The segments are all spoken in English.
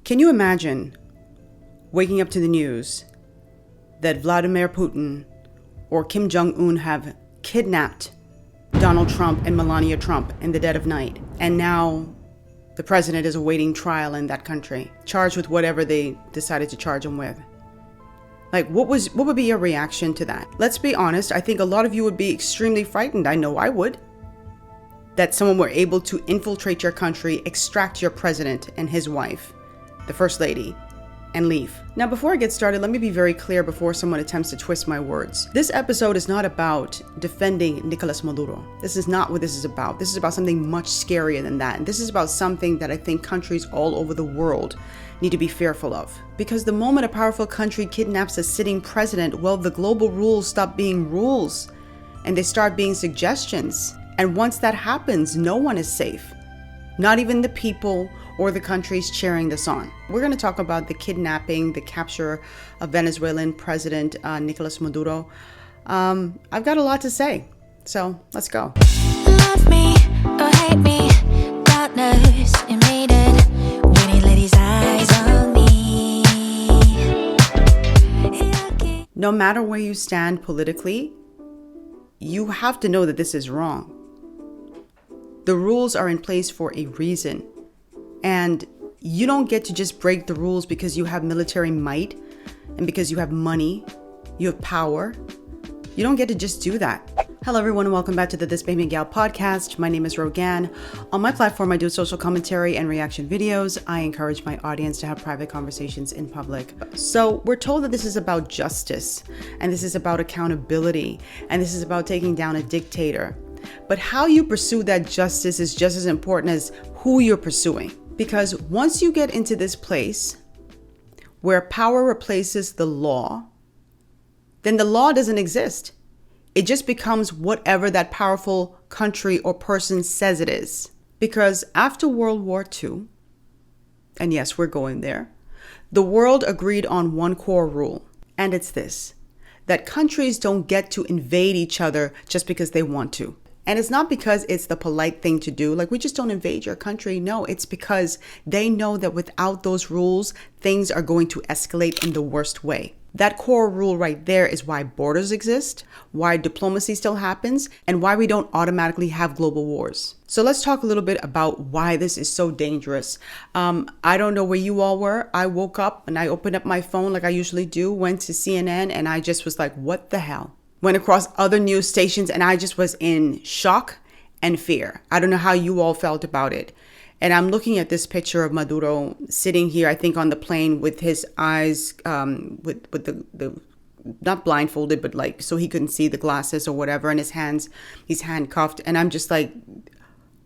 Can you imagine waking up to the news that Vladimir Putin or Kim Jong-un have kidnapped Donald Trump and Melania Trump in the dead of night, and now the president is awaiting trial in that country, charged with whatever they decided to charge him with? Like, what would be your reaction to that? Let's be honest, I think a lot of you would be extremely frightened. I know I would. That someone were able to infiltrate your country, extract your president and his wife, the first lady, and leave. Now, before I get started, let me be very clear before someone attempts to twist my words. This episode is not about defending Nicolas Maduro. This is not what this is about. This is about something much scarier than that. And this is about something that I think countries all over the world need to be fearful of. Because the moment a powerful country kidnaps a sitting president, well, the global rules stop being rules and they start being suggestions. And once that happens, no one is safe. Not even the people or the countries cheering this on. We're going to talk about the kidnapping, the capture of Venezuelan President Nicolas Maduro. I've got a lot to say, so let's go. Love me or hate me, God knows you made it when he let his eyes on me. No matter where you stand politically, you have to know that this is wrong. The rules are in place for a reason. And you don't get to just break the rules because you have military might and because you have money, you have power. You don't get to just do that. Hello, everyone, and welcome back to the This Bahamian Gyal podcast. My name is Rogan. On my platform, I do social commentary and reaction videos. I encourage my audience to have private conversations in public. So we're told that this is about justice, and this is about accountability, and this is about taking down a dictator. But how you pursue that justice is just as important as who you're pursuing. Because once you get into this place where power replaces the law, then the law doesn't exist. It just becomes whatever that powerful country or person says it is. Because after World War II, and yes, we're going there, the world agreed on one core rule, and it's this: that countries don't get to invade each other just because they want to. And it's not because it's the polite thing to do, like we just don't invade your country. No, it's because they know that without those rules, things are going to escalate in the worst way. That core rule right there is why borders exist, why diplomacy still happens, and why we don't automatically have global wars. So let's talk a little bit about why this is so dangerous. I don't know where you all were. I woke up and I opened up my phone like I usually do, went to CNN, and I just was like, what the hell? Went across other news stations and I just was in shock and fear. I don't know how you all felt about it. And I'm looking at this picture of Maduro sitting here, I think on the plane with his eyes, with the not blindfolded, but like so he couldn't see the glasses or whatever, and his hands, he's handcuffed. And I'm just like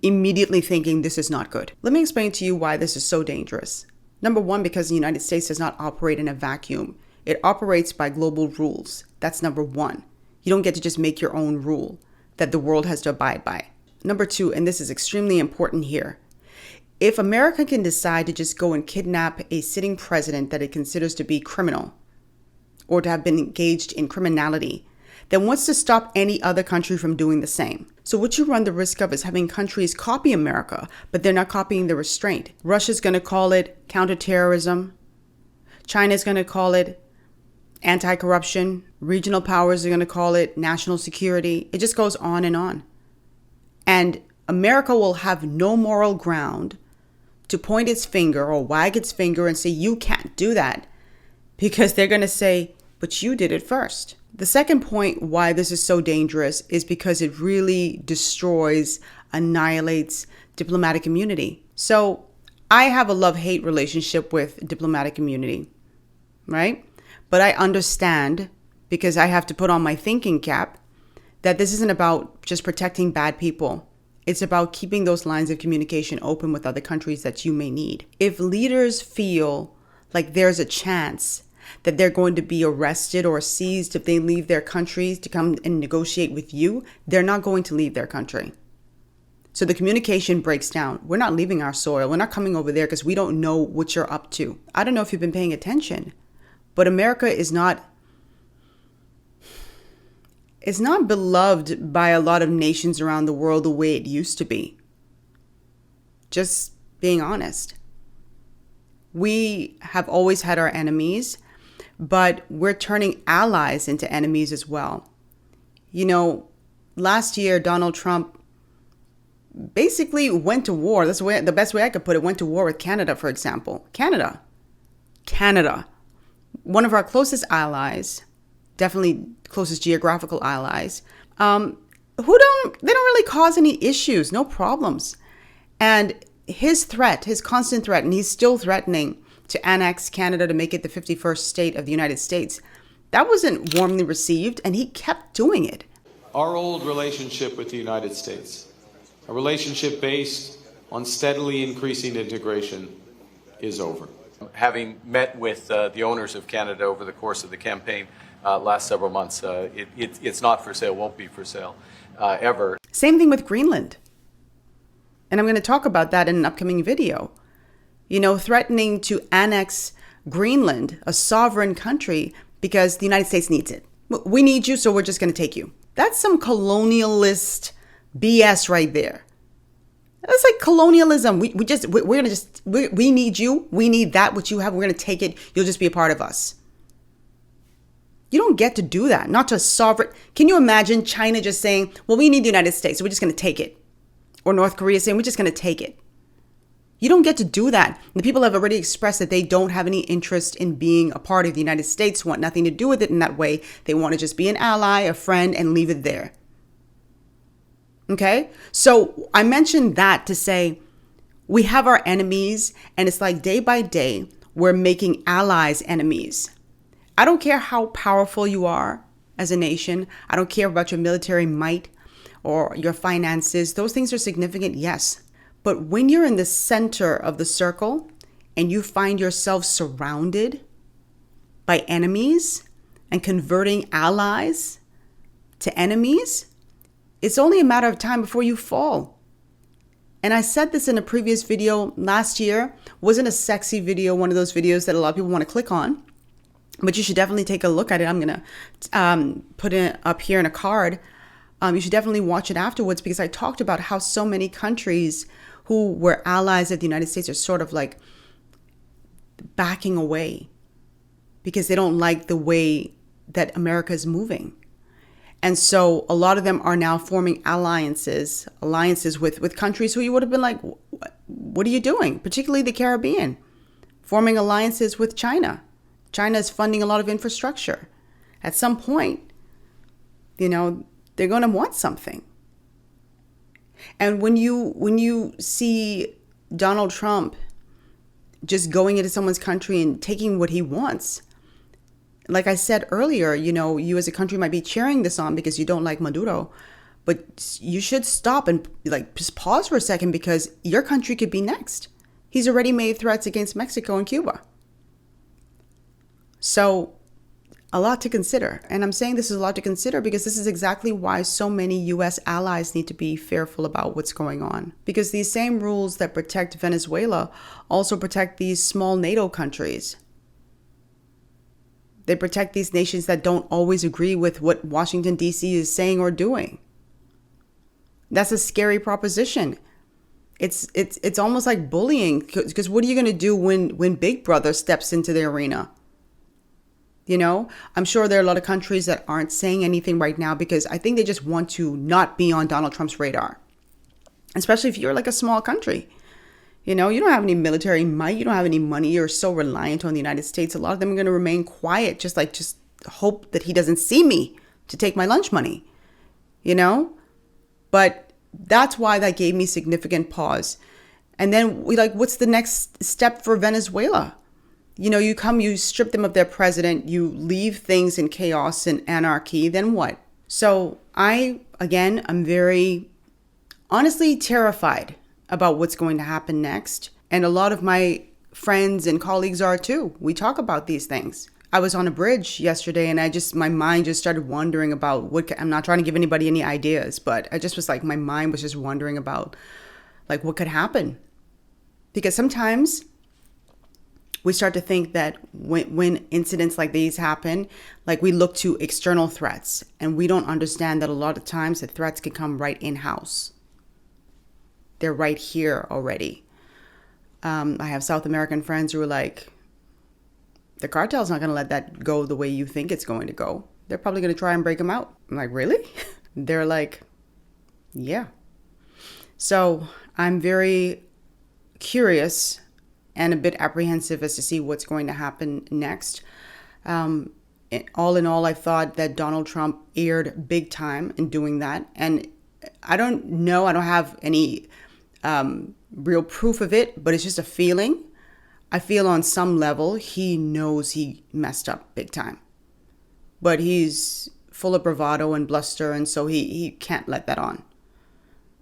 immediately thinking this is not good. Let me explain to you why this is so dangerous. Number one, because the United States does not operate in a vacuum. It operates by global rules. That's number one. You don't get to just make your own rule that the world has to abide by. Number two, and this is extremely important here, if America can decide to just go and kidnap a sitting president that it considers to be criminal or to have been engaged in criminality, then what's to stop any other country from doing the same? So what you run the risk of is having countries copy America, but they're not copying the restraint. Russia's going to call it counterterrorism. China's going to call it anti-corruption. Regional powers are going to call it national security. It just goes on and on. And America will have no moral ground to point its finger or wag its finger and say, you can't do that, because they're going to say, but you did it first. The second point why this is so dangerous is because it really destroys, annihilates diplomatic immunity. So I have a love-hate relationship with diplomatic immunity, right? But I understand, because I have to put on my thinking cap, that this isn't about just protecting bad people. It's about keeping those lines of communication open with other countries that you may need. If leaders feel like there's a chance that they're going to be arrested or seized if they leave their countries to come and negotiate with you, they're not going to leave their country. So the communication breaks down. We're not leaving our soil. We're not coming over there because we don't know what you're up to. I don't know if you've been paying attention, but America is not beloved by a lot of nations around the world the way it used to be. Just being honest. We have always had our enemies, but we're turning allies into enemies as well. You know, last year, Donald Trump basically went to war. That's the best way I could put it. Went to war with Canada, for example. Canada. One of our closest allies, definitely closest geographical allies, they don't really cause any issues, no problems. And his constant threat, and he's still threatening to annex Canada to make it the 51st state of the United States, that wasn't warmly received, and he kept doing it. Our old relationship with the United States, a relationship based on steadily increasing integration, is over. Having met with the owners of Canada over the course of the campaign last several months, it's not for sale, won't be for sale ever. Same thing with Greenland. And I'm going to talk about that in an upcoming video. You know, threatening to annex Greenland, a sovereign country, because the United States needs it. We need you, so we're just going to take you. That's some colonialist BS right there. That's like colonialism. We need you. We need that, what you have. We're going to take it. You'll just be a part of us. You don't get to do that. Not to sovereign. Can you imagine China just saying, well, we need the United States, so we're just going to take it. Or North Korea saying, we're just going to take it. You don't get to do that. The people have already expressed that they don't have any interest in being a part of the United States, want nothing to do with it in that way. They want to just be an ally, a friend, and leave it there. Okay? So I mentioned that to say we have our enemies, and it's like day by day, we're making allies enemies. I don't care how powerful you are as a nation. I don't care about your military might or your finances. Those things are significant, yes. But when you're in the center of the circle and you find yourself surrounded by enemies and converting allies to enemies, it's only a matter of time before you fall. And I said this in a previous video last year. Wasn't a sexy video, one of those videos that a lot of people want to click on. But you should definitely take a look at it. I'm going to put it up here in a card. You should definitely watch it afterwards, because I talked about how so many countries who were allies of the United States are sort of like backing away because they don't like the way that America is moving. And so a lot of them are now forming alliances with countries who you would have been like, what are you doing? Particularly the Caribbean, forming alliances with China. China is funding a lot of infrastructure. At some point, you know, they're going to want something. And when you see Donald Trump just going into someone's country and taking what he wants, like I said earlier, you know, you as a country might be cheering this on because you don't like Maduro, but you should stop and like just pause for a second, because your country could be next. He's already made threats against Mexico and Cuba. So a lot to consider. And I'm saying this is a lot to consider because this is exactly why so many U.S. allies need to be fearful about what's going on. Because these same rules that protect Venezuela also protect these small NATO countries. They protect these nations that don't always agree with what Washington, D.C. is saying or doing. That's a scary proposition. It's almost like bullying, because what are you going to do when Big Brother steps into the arena? You know, I'm sure there are a lot of countries that aren't saying anything right now because I think they just want to not be on Donald Trump's radar, especially if you're like a small country. You know, you don't have any military might. You don't have any money. You're so reliant on the United States. A lot of them are going to remain quiet, just hope that he doesn't see me to take my lunch money, you know. But that's why that gave me significant pause. And then what's the next step for Venezuela? You know, you strip them of their president, you leave things in chaos and anarchy, then what? So I'm very honestly terrified about what's going to happen next. And a lot of my friends and colleagues are too. We talk about these things. I was on a bridge yesterday and my mind just started wondering about I'm not trying to give anybody any ideas, but I just was like, my mind was just wondering about like what could happen. Because sometimes we start to think that when incidents like these happen, like we look to external threats, and we don't understand that a lot of times the threats can come right in-house. They're right here already. I have South American friends who are like, the cartel's not going to let that go the way you think it's going to go. They're probably going to try and break them out. I'm like, really? They're like, yeah. So I'm very curious and a bit apprehensive as to see what's going to happen next. All in all, I thought that Donald Trump erred big time in doing that. And I don't know, I don't have any real proof of it, but it's just a feeling. I feel on some level he knows he messed up big time. But he's full of bravado and bluster, and so he can't let that on.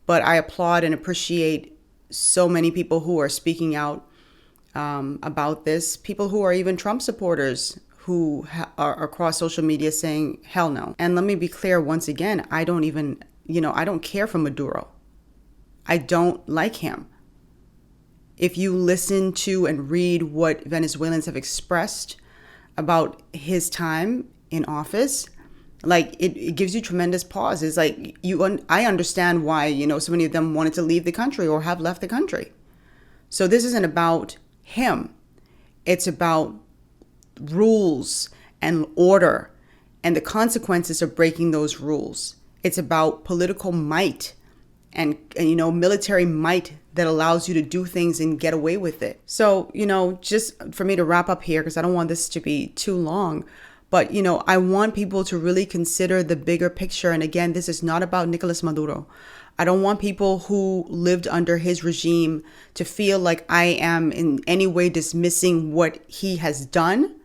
But I applaud and appreciate so many people who are speaking out about this. People who are even Trump supporters who are across social media saying, hell no. And let me be clear once again, I don't care for Maduro. I don't like him. If you listen to and read what Venezuelans have expressed about his time in office, like it gives you tremendous pause. It's like I understand why, so many of them wanted to leave the country or have left the country. So this isn't about him. It's about rules and order and the consequences of breaking those rules. It's about political might and military might that allows you to do things and get away with it. So, just for me to wrap up here, because I don't want this to be too long, but, I want people to really consider the bigger picture. And again, this is not about Nicolas Maduro. I don't want people who lived under his regime to feel like I am in any way dismissing what he has done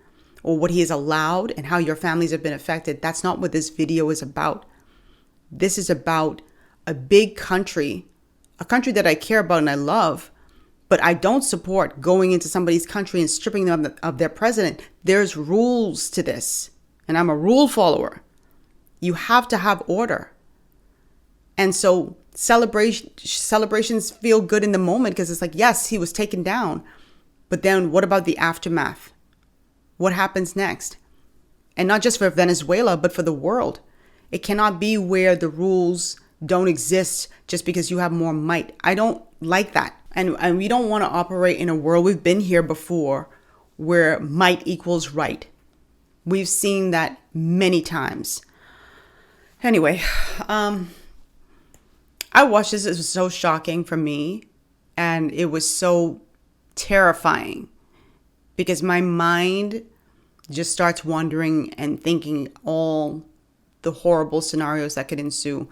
or what he has allowed and how your families have been affected. That's not what this video is about. This is about a big country, a country that I care about and I love, but I don't support going into somebody's country and stripping them of their president. There's rules to this, and I'm a rule follower. You have to have order. And so celebrations feel good in the moment because it's like, yes, he was taken down, but then what about the aftermath? What happens next? And not just for Venezuela, but for the world. It cannot be where the rules don't exist just because you have more might. I don't like that. And we don't want to operate in a world, we've been here before, where might equals right. We've seen that many times. Anyway, I watched this. It was so shocking for me. And it was so terrifying because my mind just starts wandering and thinking all the horrible scenarios that could ensue.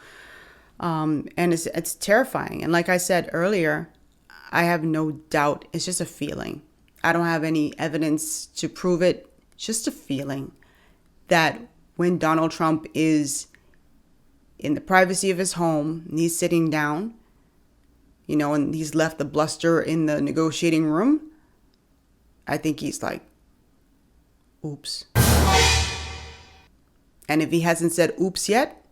And it's terrifying. And like I said earlier, I have no doubt. It's just a feeling. I don't have any evidence to prove it. Just a feeling that when Donald Trump is in the privacy of his home and he's sitting down, and he's left the bluster in the negotiating room, I think he's like, oops. And if he hasn't said oops yet,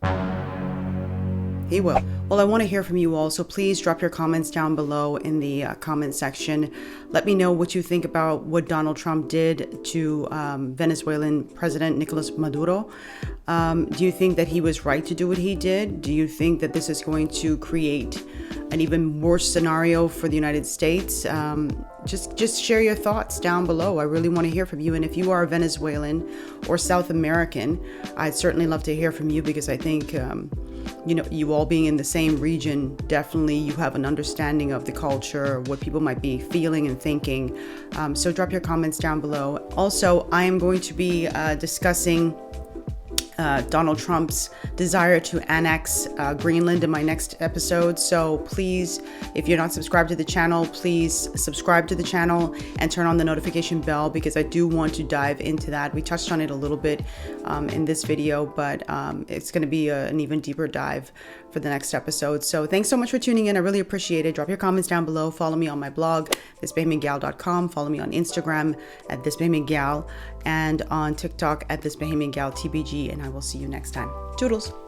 he will. Well, I want to hear from you all, so please drop your comments down below in the comment section. Let me know what you think about what Donald Trump did to Venezuelan President Nicolas Maduro. Do you think that he was right to do what he did? Do you think that this is going to create an even worse scenario for the United States? Just share your thoughts down below. I really want to hear from you. And if you are a Venezuelan or South American, I'd certainly love to hear from you because I think you all being in the same region, definitely you have an understanding of the culture, what people might be feeling and thinking. So drop your comments down below. Also, I am going to be discussing Donald Trump's desire to annex Greenland in my next episode. So please, if you're not subscribed to the channel, please subscribe to the channel and turn on the notification bell because I do want to dive into that. We touched on it a little bit in this video, but it's going to be an even deeper dive for the next episode. So thanks so much for tuning in. I really appreciate it. Drop your comments down below. Follow me on my blog, thisBahamianGyal.com. Follow me on Instagram at thisBahamianGyal and on TikTok at thisBahamianGyal TBG. And I will see you next time. Toodles.